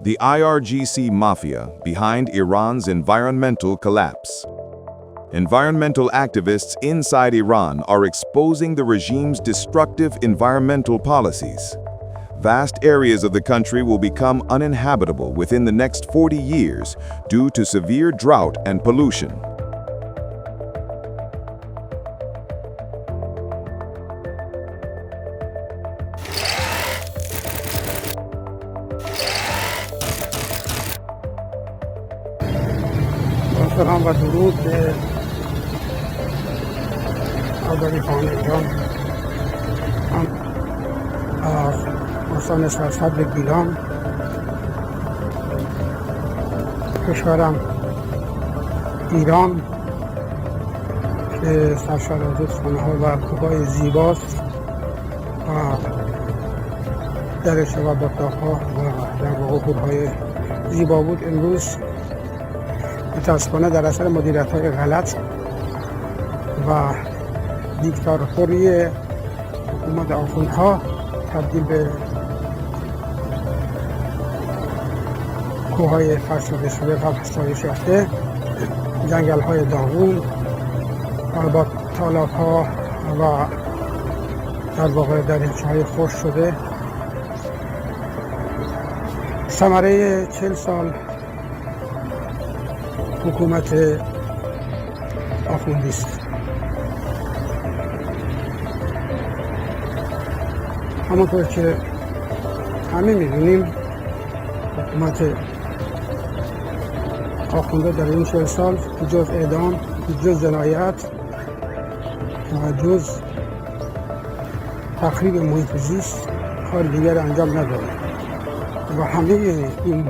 The IRGC mafia behind Iran's environmental collapse. Environmental activists inside Iran are exposing the regime's destructive environmental policies. Vast areas of the country will become uninhabitable within the next 40 years due to severe drought and pollution. سلام و درود به آقای خانجان. من از استان سرسبز گیلان، کشورم ایران که سرشار از خانه‌ها و کوه‌های زیباست و درش و باطلاق‌ها و در واقع کوه‌های زیبا بود. امروز متاسفانه در اثر مدیریت‌های غلط و دیکتاتوری حکومت آخوندها تبدیل به کوه‌های فرسوده شده و فرسایش یافته، جنگل‌های داغون و با تالاب‌ها و در واقع دریاچه‌های خشک شده ثمره 40 سال حکومت آخوندی است. همونطور که همه می‌دونیم حکومت آخونده در این 40 سال جز اعدام، جز جنایت و جز تخریب محیط زیست کار دیگر انجام نداده و همه این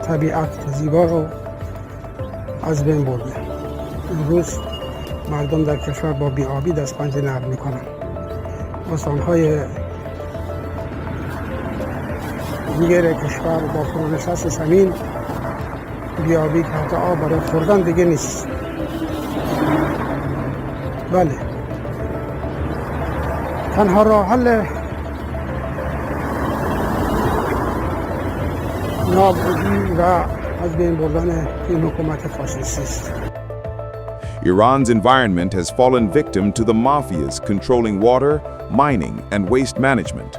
طبیعت زیبا رو از بین برده. امروز مردم در کشور با بی‌آبی دست پنجه نرم میکنن. استان‌های دیگر کشور با فرونشست زمین بی‌آبی که حتی آب برای خوردن دیگه نیست. بله، تنها راه حل نابودی و از بین بردن این حکومت فاشیستی است. Iran's environment has fallen victim to the mafias controlling water, mining, and waste management.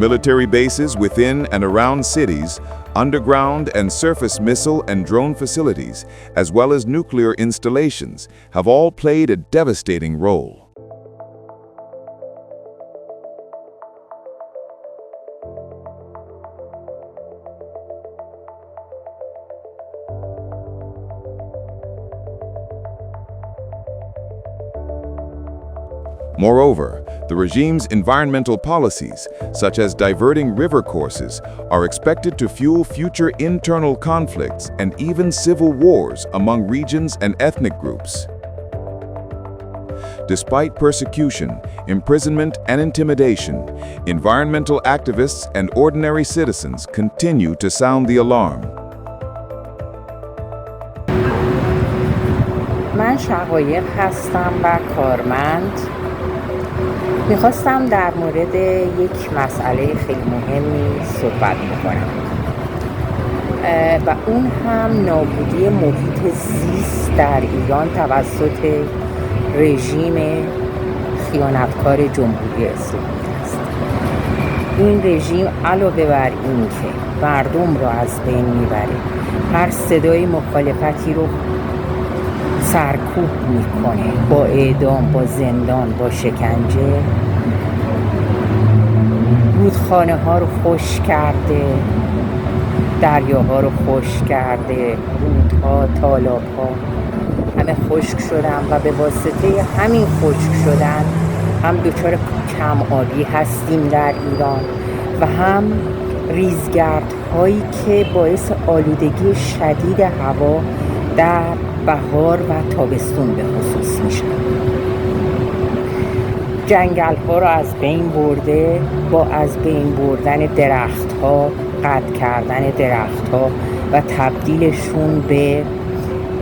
Military bases within and around cities, underground and surface missile and drone facilities, as well as nuclear installations, have all played a devastating role. Moreover, the regime's environmental policies, such as diverting river courses, are expected to fuel future internal conflicts and even civil wars among regions and ethnic groups. Despite persecution, imprisonment, and intimidation, environmental activists and ordinary citizens continue to sound the alarm. من شقایق هستم و کارمند. میخواستم در مورد یک مسئله خیلی مهمی صحبت بکنم و اون هم نابودی محیط زیست در ایران توسط رژیم خیانتکار جمهوری اسلامی است. این رژیم علاوه بر این که مردم رو از بین میبره، هر صدای مخالفتی رو سرکوب میکنه، با اعدام، با زندان، با شکنجه. رودخانه ها رو خشک کرده، دریاها رو خشک کرده، رودها، تالاب ها همه خشک شدن و به واسطه همین خشک شدن هم دچار کم آبی هستیم در ایران و هم ریزگرد هایی که باعث آلودگی شدید هوا در بهار و تابستون به خصوص میشن. جنگل ها رو از بین برده، با از بین بردن درخت ها، قطع کردن درخت ها و تبدیلشون به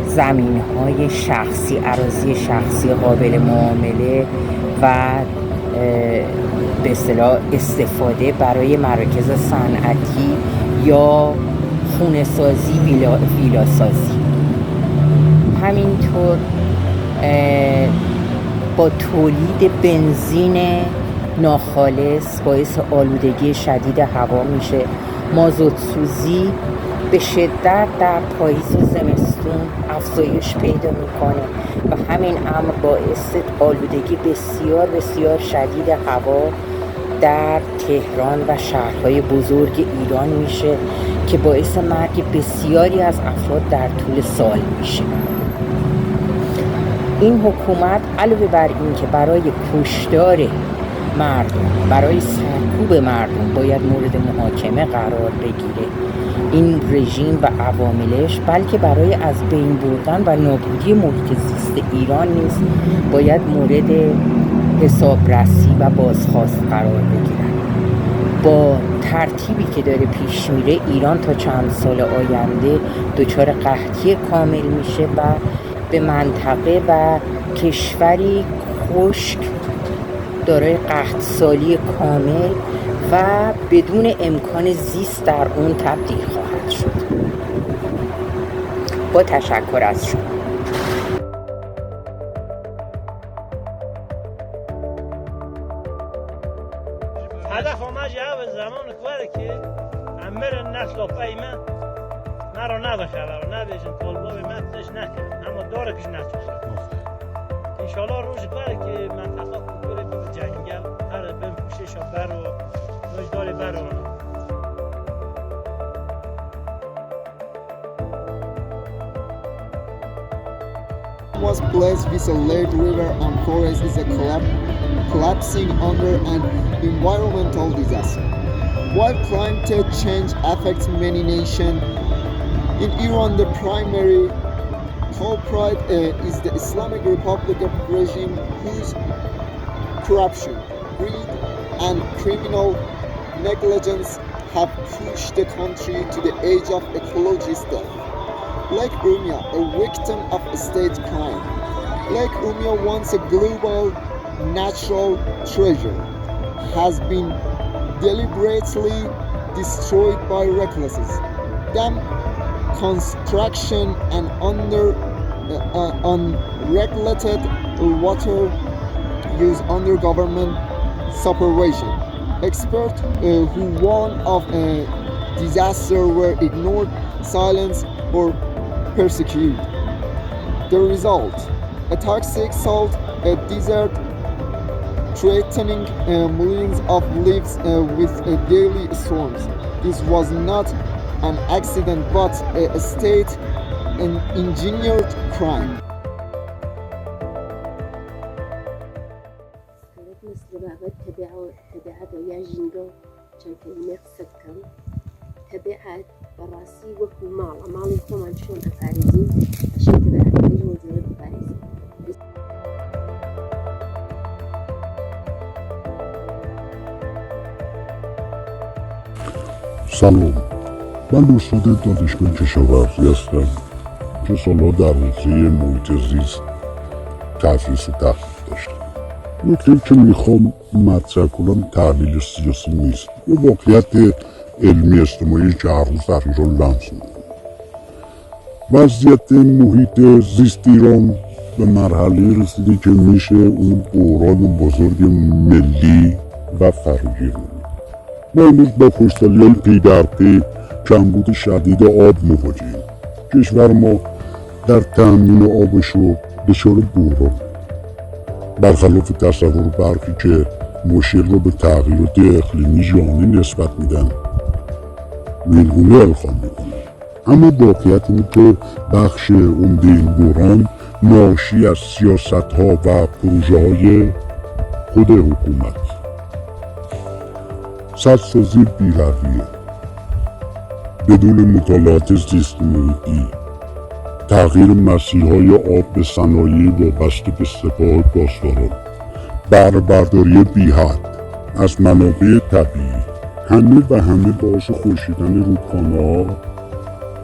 زمین های شخصی، اراضی شخصی قابل معامله و به اصطلاح استفاده برای مراکز صنعتی یا خونه سازی، ویلا سازی. همینطور با تولید بنزین ناخالص باعث آلودگی شدید هوا میشه. مازوت سوزی به شدت در پاییز و زمستون افزایش پیدا میکنه و همین امر باعث آلودگی بسیار بسیار شدید هوا در تهران و شهرهای بزرگ ایران میشه که باعث مرگ بسیاری از افراد در طول سال میشه. این حکومت علاوه بر این که برای کشتار مردم، برای سرکوب مردم باید مورد محاکمه قرار بگیره این رژیم و عواملش، بلکه برای از بین بردن و نابودی محیط زیست ایران نیز باید مورد حسابرسی و بازخواست قرار بگیرن. با ترتیبی که داره پیش میره ایران تا چند سال آینده دچار قحطی کامل میشه و به منطقه و کشوری خشک دارای قحط‌سالی کامل و بدون امکان زیست در اون تبدیل خواهد شد. با تشکر از شما. هدف آمد جواب زمان کاره که امر نسل و پیمه نرا ندخله و ندیشن طالبا به مدتش نکنه اما داره کش نچوشه. انشالله روز کاره که منطقه بره به جنگل هر بین پوشش و بر و روز داره بر و was blessed with a lake, river and forest is a collapsing under an environmental disaster. While climate change affects many nations, in Iran the primary culprit is the Islamic Republic regime whose corruption, greed and criminal negligence have pushed the country to the edge of ecologist death. Lake Urmia, a victim of state crime. Lake Urmia, once a global natural treasure, has been deliberately destroyed by recklessness. Dam construction and unregulated water use under government supervision. Experts who warned of a disaster were ignored, silenced, or persecuted. The result, a toxic salt, a desert threatening millions of lives with daily storms. This was not an accident but a state engineered crime. تبعات براسي وكو مالي خمان شون أفارزين عشان كذا أحتاج وزارة أفارزين. سلام، من استاد دانشگاه کشاورزی هستم که سالها در حوزه محیط زیست تدریس و تحقیق داشتم. نکته‌ای که میخوام مطرح کنم تحلیل سیاسی نیست، یه واقعیت علمی اجتماعی که هر روز در ایران لمس می‌کنه. وضعیت محیط زیست ایران به مرحله رسیده که میشه اون بحران بزرگ ملی و فراگیر. ما امروز با خوشسالی‌های پی در پی کمبود شدید آب مواجهیم. کشور ما در تأمین آبش رو دچار بحران، برخلاف تصور برخی که مشکل رو به تغییرات اقلیمی ژانری نسبت میدن وینگونه القا میکنه. اما واقعیت اینه که بخش عمده این بحران ناشی از سیاست ها و پروژه های خود حکومت، سدسازی بی‌رویه بدون مطالعات زیست محیطی، تغییر مسیرهای آب به صنایع وابسته به سپاه پاسداران، بهره‌برداری بی‌حد از منابع طبیعی، همه باعث خشکیدن رودخانه‌ها،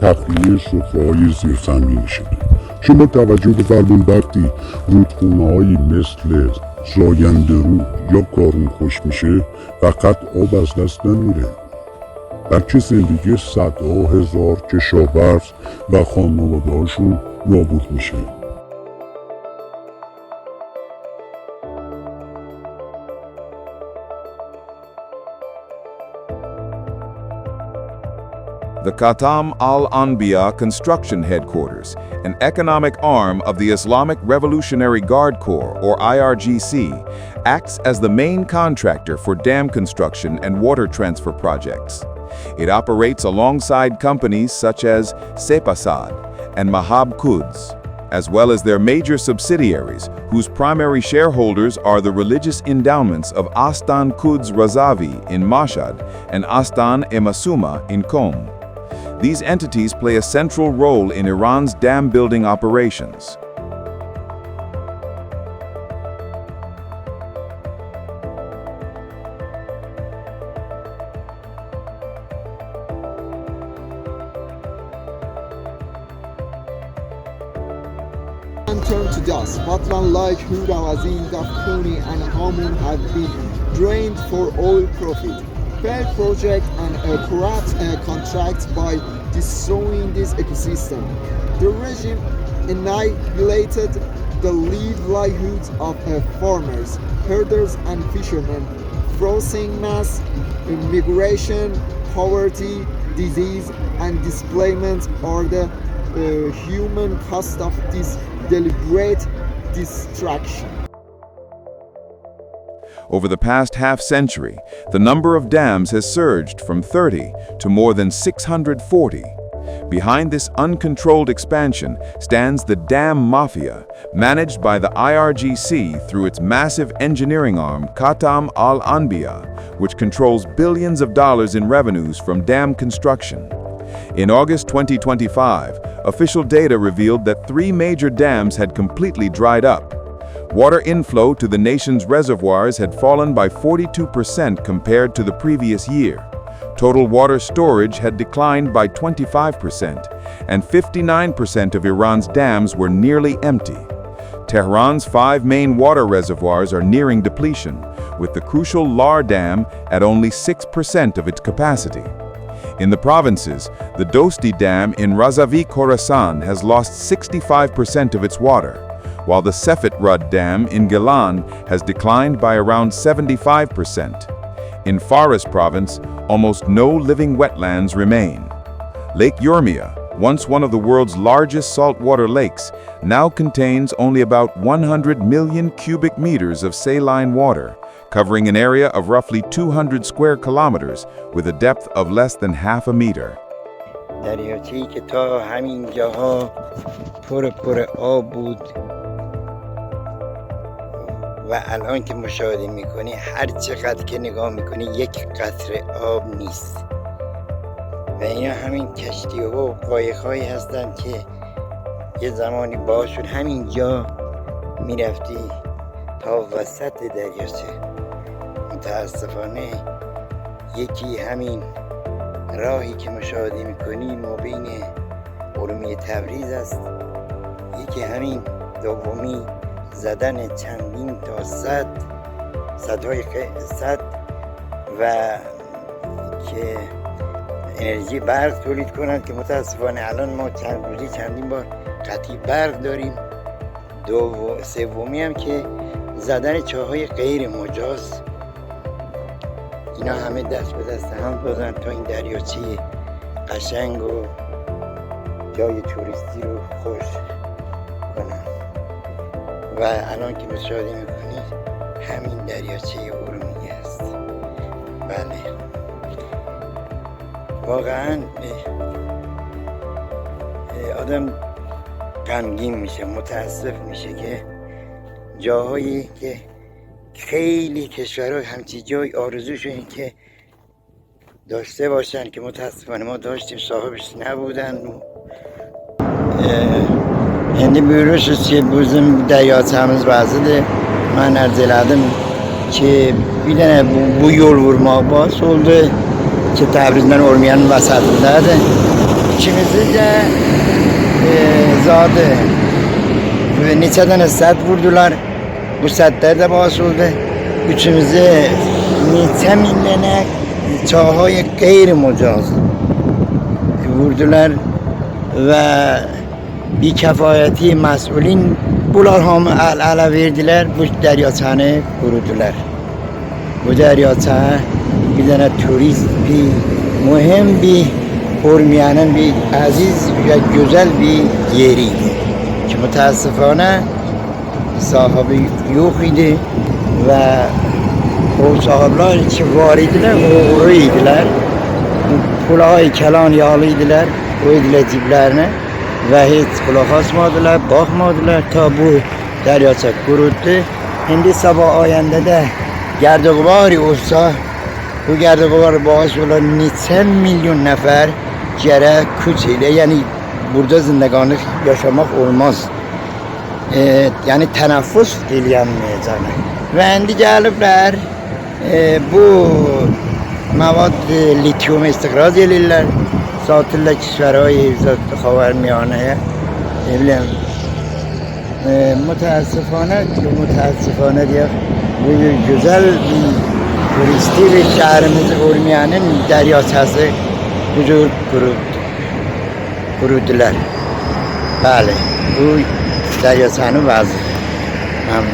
تخلیه سفره‌های زیرزمینی شده. شما توجه بفرمایید وقتی رودخانه‌هایی مثل زاینده رود یا کارون خوش میشه فقط آب از دست نمیره، بلکه زندگی صدها هزار کشاورز و خانواده‌هاشون نابود میشه. The Khatam al-Anbiya Construction Headquarters, an economic arm of the Islamic Revolutionary Guard Corps, or IRGC, acts as the main contractor for dam construction and water transfer projects. It operates alongside companies such as Sepasad and Mahab Quds, as well as their major subsidiaries, whose primary shareholders are the religious endowments of Astan Quds Razavi in Mashhad and Astan Emasuma in Qom. These entities play a central role in Iran's dam building operations. And turn to dust. Wetlands like Hud al-Azim, Dafkuni and Hamun have been drained for oil profit. Failed project and corrupt contracts by destroying this ecosystem. The regime annihilated the livelihoods of farmers, herders and fishermen, forcing mass migration, poverty, disease and displacement are the human cost of this deliberate destruction. Over the past half-century, the number of dams has surged from 30 to more than 640. Behind this uncontrolled expansion stands the dam mafia, managed by the IRGC through its massive engineering arm, Khatam al-Anbiya, which controls billions of dollars in revenues from dam construction. In August 2025, official data revealed that 3 major dams had completely dried up. Water inflow to the nation's reservoirs had fallen by 42% compared to the previous year. Total water storage had declined by 25%, and 59% of Iran's dams were nearly empty. Tehran's 5 main water reservoirs are nearing depletion, with the crucial Lar Dam at only 6% of its capacity. In the provinces, the Dosti Dam in Razavi Khorasan has lost 65% of its water, while the Sefet Rud Dam in Gilan has declined by around 75%. In Faras province, almost no living wetlands remain. Lake Urmia, once one of the world's largest saltwater lakes, now contains only about 100 million cubic meters of saline water, covering an area of roughly 200 square kilometers with a depth of less than half a meter. دریاچه‌ای که تا همین جاها پر آب بود و الان که مشاهده میکنی هر چقدر که نگاه میکنی یک قطره آب نیست و اینا همین کشتی و قایق‌هایی هستن که یه زمانی باشون همین جا میرفتی تا وسط دریاچه. متاسفانه یکی همین راهی که مشاهده میکنی ما بین ارومیه تبریز است، یکی همین دومی زدن چندین تا صدهای صد و که انرژی برق تولید کنند که متاسفانه الان ما چندین بار قطعی برق داریم. سومی هم که زدن چاهای غیر مجاز. اینا همه دست به دست هم دادن تا این دریاچه قشنگ و جای توریستی رو خوش کنن و الان که مشاهده میکنید همین دریاچه ارومیه است. بله واقعا آدم غمگین میشه، متاسف میشه که جاهایی که خیلی کشورها همچی جای آرزوشون این که داشته باشن که متاسفانه ما داشتیم صاحبش نبودن. Şimdi buyurursunuz ki bizim dəyatçımız vazıdır. Mən arz elədim ki bir dənə bu yol vurmaq bas oldu ki Təbrizdən Urmiyanın vəsatındadır. İkimizi də zadı neçə dənə səd vurdular. bu sədləri də basıldı. Üçümüzü neçə minlənə çaهای غیر مجاز vurdular və بیکفایتی مسئولین bunlar hamı əl-ələ verdilər, bu dəryaçanı qurudular. Bu dəryaçanı bir dənə turist, bir mühim bir Urmiyanın bir aziz və gözəl bir yeriydi ki mütəəssifانه sahibi yox idi və o sahiblər ki var idilər, oğru idilər. Pulay kalan yağlı idilər, koydular ciblərinə və heç qulaq asmadılar, baxmadılar ta bu dəryaça qurutdu. İndi sabah ayəndə də gərdiqvari olsa, bu gərdiqvar baş olan neçə milyon nəfər gərək köç elə, yəni burada zindəganlıq yaşamaq olmaz. Yəni tənəffüs eləyənməyəcəklər. Və indi gəliblər bu مواد لیتیوم استخراج eləyirlər. Satırlar kişilərə xavərmiyanəyə. Mütəəssifانه deyək, bu gözəl bir turisti bir şəhərimiz Urmiyanın dəryaçası bucur qurudular. Bəli, bu dəryaçanın vəziyyəti.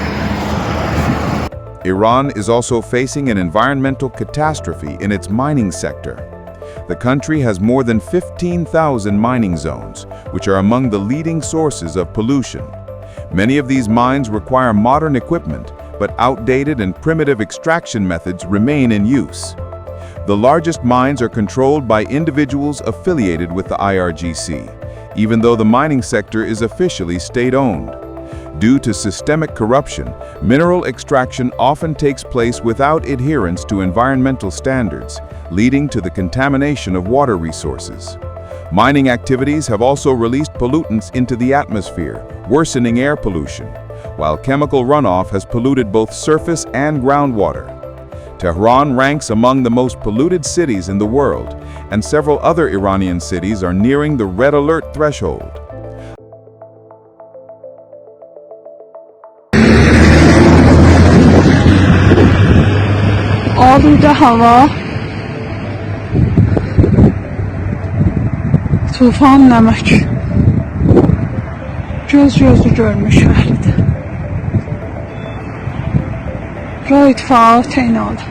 Iran is also facing an environmental catastrophe in its mining sector. The country has more than 15,000 mining zones, which are among the leading sources of pollution. Many of these mines require modern equipment, but outdated and primitive extraction methods remain in use. The largest mines are controlled by individuals affiliated with the IRGC, even though the mining sector is officially state-owned. Due to systemic corruption, mineral extraction often takes place without adherence to environmental standards, leading to the contamination of water resources. Mining activities have also released pollutants into the atmosphere, worsening air pollution, while chemical runoff has polluted both surface and groundwater. Tehran ranks among the most polluted cities in the world, and several other Iranian cities are nearing the red alert threshold. آلوده هوا، tufan nəmək, göz-gözü görmüş əhlidir. Rayt faal teynalı.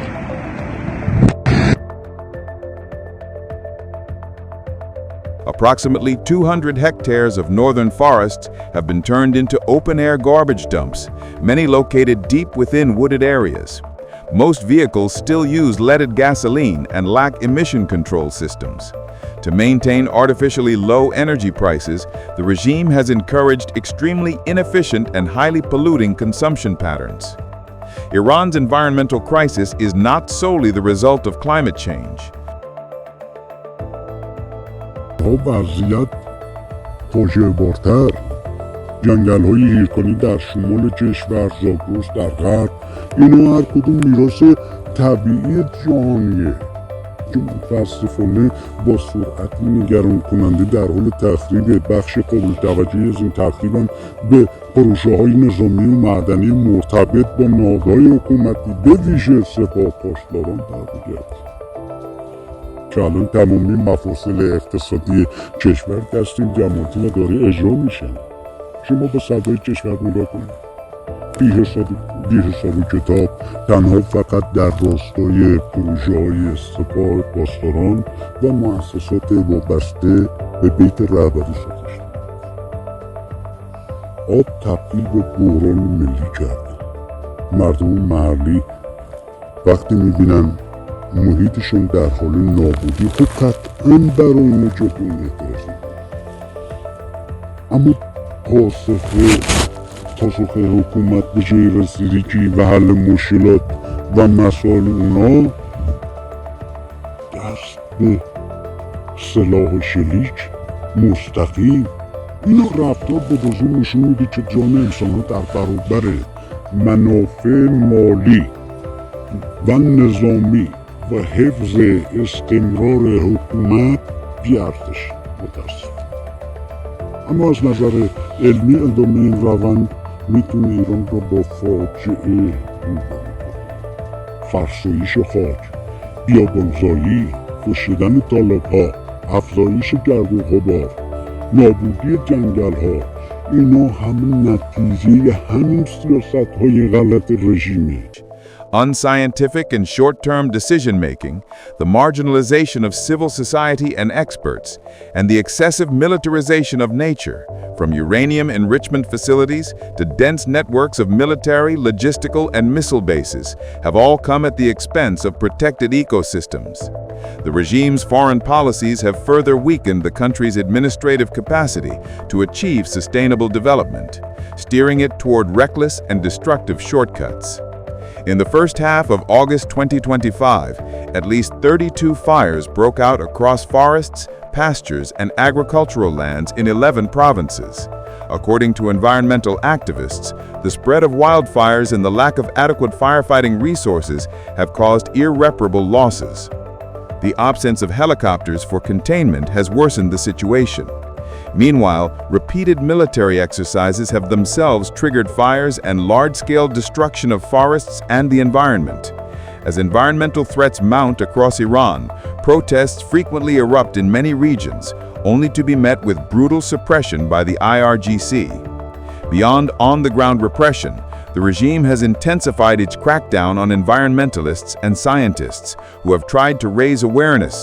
Approximately 200 hectares of northern forests have been turned into open-air garbage dumps, many located deep within wooded areas. Most vehicles still use leaded gasoline and lack emission control systems. To maintain artificially low energy prices, the regime has encouraged extremely inefficient and highly polluting consumption patterns. Iran's environmental crisis is not solely the result of climate change. وضعیت فاجعه بارتر، جنگل‌های هیرکانی در شمال کشور، زاگرس در غرب، اینا هر کدوم میراث طبیعی جهانیه که متاسفانه با سرعت نگران کننده در حال تخریب. بخش قابل توجهی از این تخریب هم به پروژه‌های نظامی و معدنی مرتبط با نهادهای حکومتی به ویژه سپاه پاسداران برمیگرده که الان تمامی مفاصل اقتصادی کشور دست این جماعتی و داره اجرا میشن. شما به صدای کشور نگاه کنید، بی حساب کتاب تنها فقط در راستای پروژه‌های سپاه پاسداران و مؤسسات وابسته به بیت رهبری ساخته شد. آب تبدیل به بحران ملی کرده. مردم محلی وقتی میبینن محیطشون در حال نابودی، خب قطعاً برای اونا جبران اعتراض میکنن. اما پاسخ حکومت به جای رسیدگی و حل مشکلات و مسائل اونا دست به سلاح شلیک مستقیم، اینا رفتار به وضوح نشون میده که جان انسان ها در برابر منافع مالی و نظامی و حفظ استمرار حکومت بی‌ارزش متاسف. اما از نظر علمی ادامه این روند میتونه ایران رو با فاجعه روبرو کنه. فرسایش خاک، بیابانزایی، خشکیدن تالاب‌ها، افزایش گرد و غبار، نابودی جنگل‌ها، اینا همه نتیجه همین سیاست‌های غلط رژیمه. Unscientific and short-term decision-making, the marginalization of civil society and experts, and the excessive militarization of nature, from uranium enrichment facilities to dense networks of military, logistical, and missile bases, have all come at the expense of protected ecosystems. The regime's foreign policies have further weakened the country's administrative capacity to achieve sustainable development, steering it toward reckless and destructive shortcuts. In the first half of August 2025, at least 32 fires broke out across forests, pastures, and agricultural lands in 11 provinces. According to environmental activists, the spread of wildfires and the lack of adequate firefighting resources have caused irreparable losses. The absence of helicopters for containment has worsened the situation. Meanwhile, repeated military exercises have themselves triggered fires and large-scale destruction of forests and the environment. As environmental threats mount across Iran, protests frequently erupt in many regions, only to be met with brutal suppression by the IRGC. Beyond on-the-ground repression, the regime has intensified its crackdown on environmentalists and scientists who have tried to raise awareness.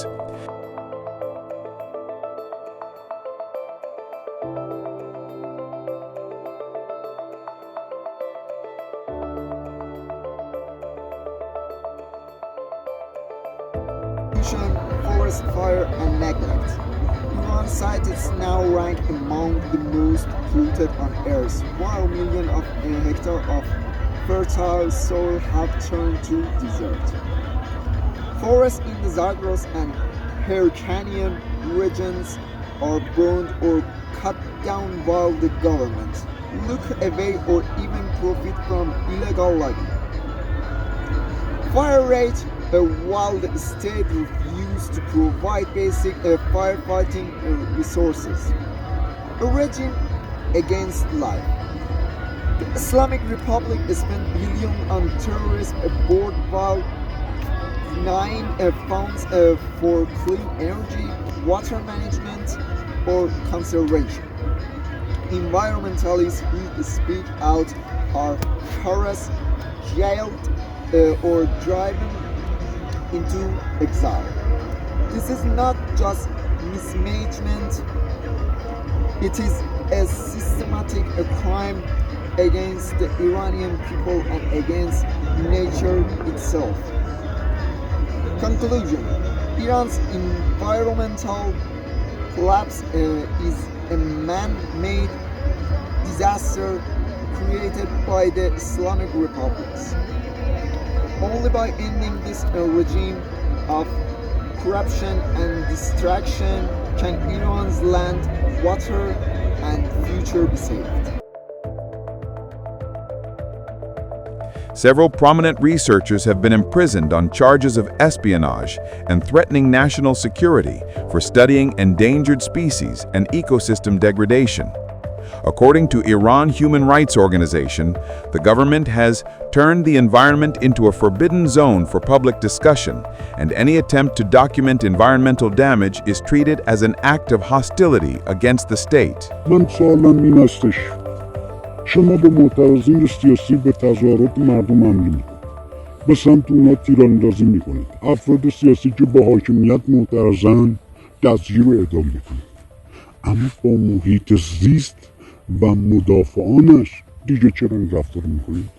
Forest fire and neglect. Iran's site is now ranked among the most polluted on Earth, while millions of hectares of fertile soil have turned to desert. Forests in the Zagros and Hyrcanian regions are burned or cut down while the government look away or even profit from illegal logging. Fire rate, while the state refused to provide basic firefighting resources. A regime against life. The Islamic Republic spent billions on terrorist board while denying funds for clean energy, water management, or conservation. Environmentalists who speak out are harassed, jailed, or driven into exile. This is not just mismanagement, it is a systematic crime against the Iranian people and against nature itself. Conclusion: Iran's environmental collapse is a man-made disaster created by the Islamic republics. Only by ending this regime of corruption and destruction can Iran's land, water, and future be saved. Several prominent researchers have been imprisoned on charges of espionage and threatening national security for studying endangered species and ecosystem degradation. According to Iran Human Rights Organization, the government has turned the environment into a forbidden zone for public discussion, and any attempt to document environmental damage is treated as an act of hostility against the state. من سوالم این استش شما به معترضین سیاسی به تظاهرات مردم حمله میکنید، به سمت اونا تیراندازی میکنید، افراد سیاسی که با حاکمیت معترضن دستگیر و اعدام میکنید، اما با محیط زیست و مدافعانش دیگه چرا این رفتار میکنید؟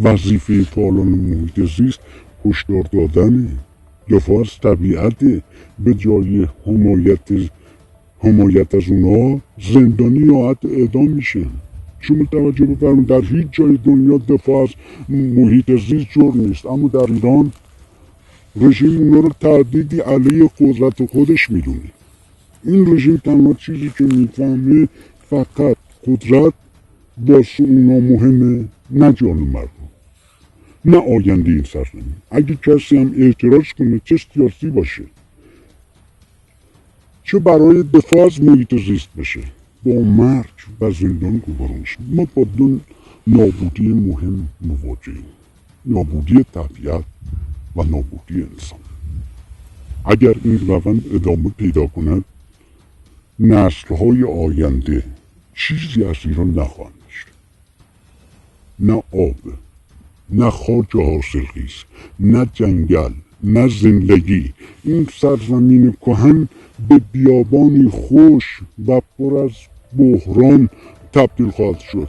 وظیفه فعالان محیط زیست هشدار دادنه، دفاع از طبیعته، به جای حمایت از اونها زندانی یا حتی اعدام میشه. شما توجه بفرمایید در هیچ جای دنیا دفاع از محیط زیست جرم نیست، اما در ایران رژیم اونا رو تهدیدی علیه قدرت خودش میدونه. این رژیم تنها چیزی که میفهمه فقط قدرت واسه اونا مهمه، نه جان مردم، نه آینده این سرزمین. اگه کسی هم اعتراض کنه چه سیاسی باشه چه برای دفاع از محیط زیست بشه با مرگ و زندان گذاران شد. ما با دو نابودی مهم مواجهیم: نابودی طبیعت و نابودی انسان. اگر این روند ادامه پیدا کند، نسل‌های آینده چیزی از ایران نخواهند داشت. نه آب، نه خاک حاصلخیز، نه جنگل، نه زندگی. این سرزمین کهن به بیابانی خوش و پر از بحران تبدیل خواهد شد.